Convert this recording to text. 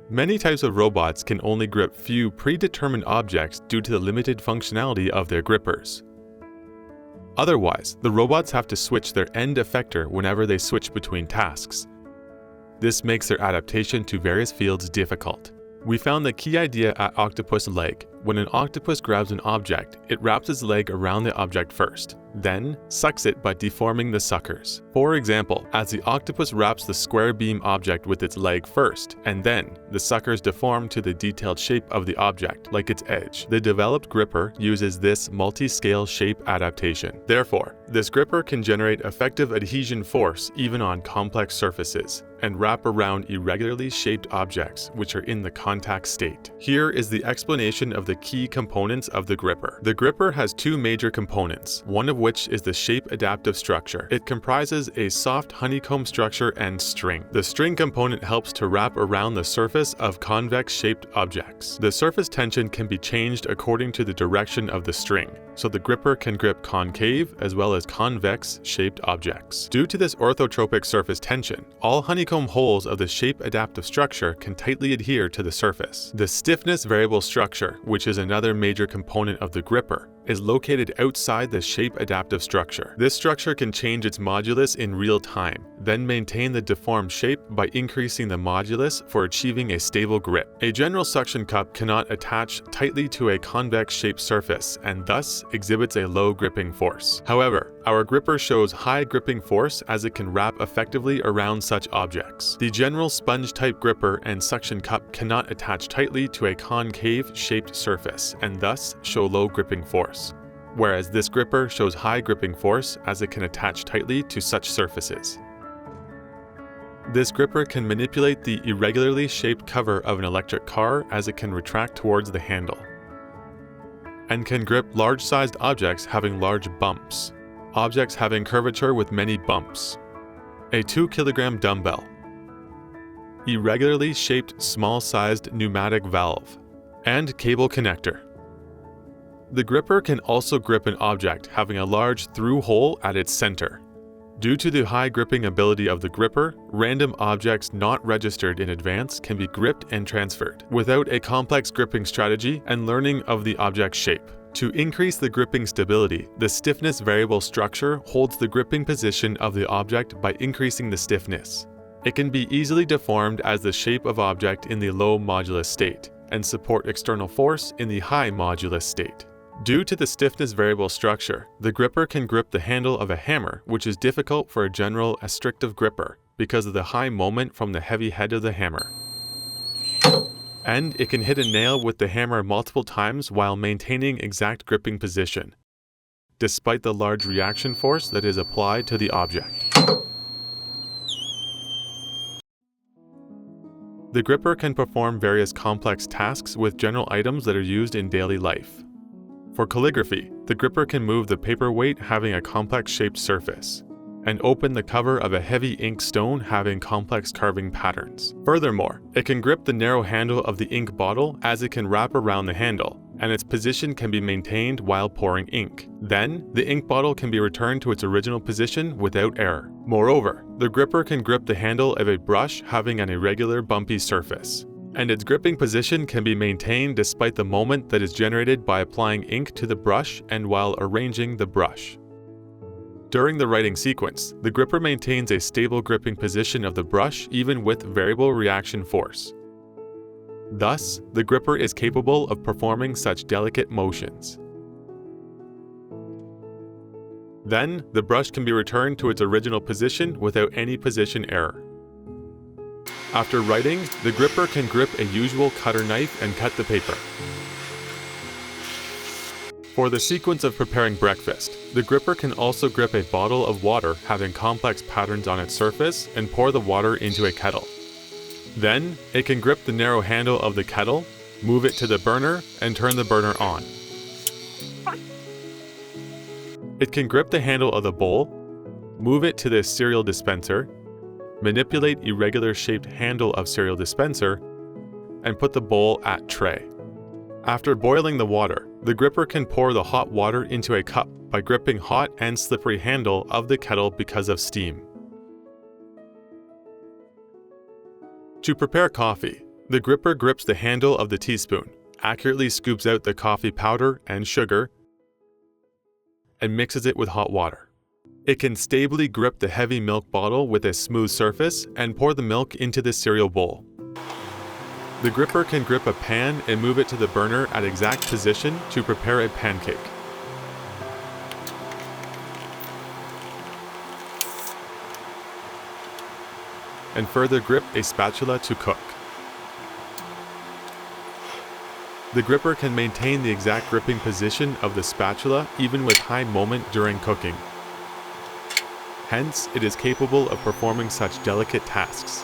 Many types of robots can only grip few predetermined objects due to the limited functionality of their grippers. Otherwise, the robots have to switch their end effector whenever they switch between tasks. This makes their adaptation to various fields difficult. We found the key idea at octopus leg. When an octopus grabs an object, it wraps its leg around the object first, then sucks it by deforming the suckers. For example, as the octopus wraps the square beam object with its leg first, and then the suckers deform to the detailed shape of the object, like its edge. The developed gripper uses this multi-scale shape adaptation. Therefore, this gripper can generate effective adhesion force even on complex surfaces, and wrap around irregularly shaped objects which are in the contact state. Here is the explanation of the key components of the gripper. The gripper has two major components, one of which is the shape-adaptive structure. It comprises a soft honeycomb structure and string. The string component helps to wrap around the surface of convex-shaped objects. The surface tension can be changed according to the direction of the string, so the gripper can grip concave as well as convex-shaped objects. Due to this orthotropic surface tension, all honeycomb holes of the shape-adaptive structure can tightly adhere to the surface. The stiffness variable structure, which is another major component of the gripper, is located outside the shape-adaptive structure. This structure can change its modulus in real time, then maintain the deformed shape by increasing the modulus for achieving a stable grip. A general suction cup cannot attach tightly to a convex-shaped surface and thus exhibits a low gripping force. However, our gripper shows high gripping force as it can wrap effectively around such objects. The general sponge-type gripper and suction cup cannot attach tightly to a concave-shaped surface and thus show low gripping force, whereas this gripper shows high gripping force as it can attach tightly to such surfaces. This gripper can manipulate the irregularly shaped cover of an electric car as it can retract towards the handle, and can grip large-sized objects having large bumps, objects having curvature with many bumps, a 2-kilogram dumbbell, irregularly shaped small-sized pneumatic valve, and cable connector. The gripper can also grip an object having a large through hole at its center. Due to the high gripping ability of the gripper, random objects not registered in advance can be gripped and transferred, without a complex gripping strategy and learning of the object's shape. To increase the gripping stability, the stiffness variable structure holds the gripping position of the object by increasing the stiffness. It can be easily deformed as the shape of object in the low modulus state, and support external force in the high modulus state. Due to the stiffness variable structure, the gripper can grip the handle of a hammer, which is difficult for a general restrictive gripper because of the high moment from the heavy head of the hammer. And it can hit a nail with the hammer multiple times while maintaining exact gripping position, despite the large reaction force that is applied to the object. The gripper can perform various complex tasks with general items that are used in daily life. For calligraphy, the gripper can move the paperweight having a complex shaped surface, and open the cover of a heavy ink stone having complex carving patterns. Furthermore, it can grip the narrow handle of the ink bottle as it can wrap around the handle, and its position can be maintained while pouring ink. Then, the ink bottle can be returned to its original position without error. Moreover, the gripper can grip the handle of a brush having an irregular bumpy surface, and its gripping position can be maintained despite the moment that is generated by applying ink to the brush and while arranging the brush. During the writing sequence, the gripper maintains a stable gripping position of the brush even with variable reaction force. Thus, the gripper is capable of performing such delicate motions. Then, the brush can be returned to its original position without any position error. After writing, the gripper can grip a usual cutter knife and cut the paper. For the sequence of preparing breakfast, the gripper can also grip a bottle of water having complex patterns on its surface and pour the water into a kettle. Then, it can grip the narrow handle of the kettle, move it to the burner, and turn the burner on. It can grip the handle of the bowl, move it to the cereal dispenser, manipulate irregular shaped handle of cereal dispenser, and put the bowl at tray. After boiling the water, the gripper can pour the hot water into a cup by gripping hot and slippery handle of the kettle because of steam. To prepare coffee, The gripper grips the handle of the teaspoon, accurately scoops out the coffee powder and sugar, and mixes it with hot water. It can stably grip the heavy milk bottle with a smooth surface and pour the milk into the cereal bowl. The gripper can grip a pan and move it to the burner at exact position to prepare a pancake. And further grip a spatula to cook. The gripper can maintain the exact gripping position of the spatula even with high moment during cooking. Hence, it is capable of performing such delicate tasks.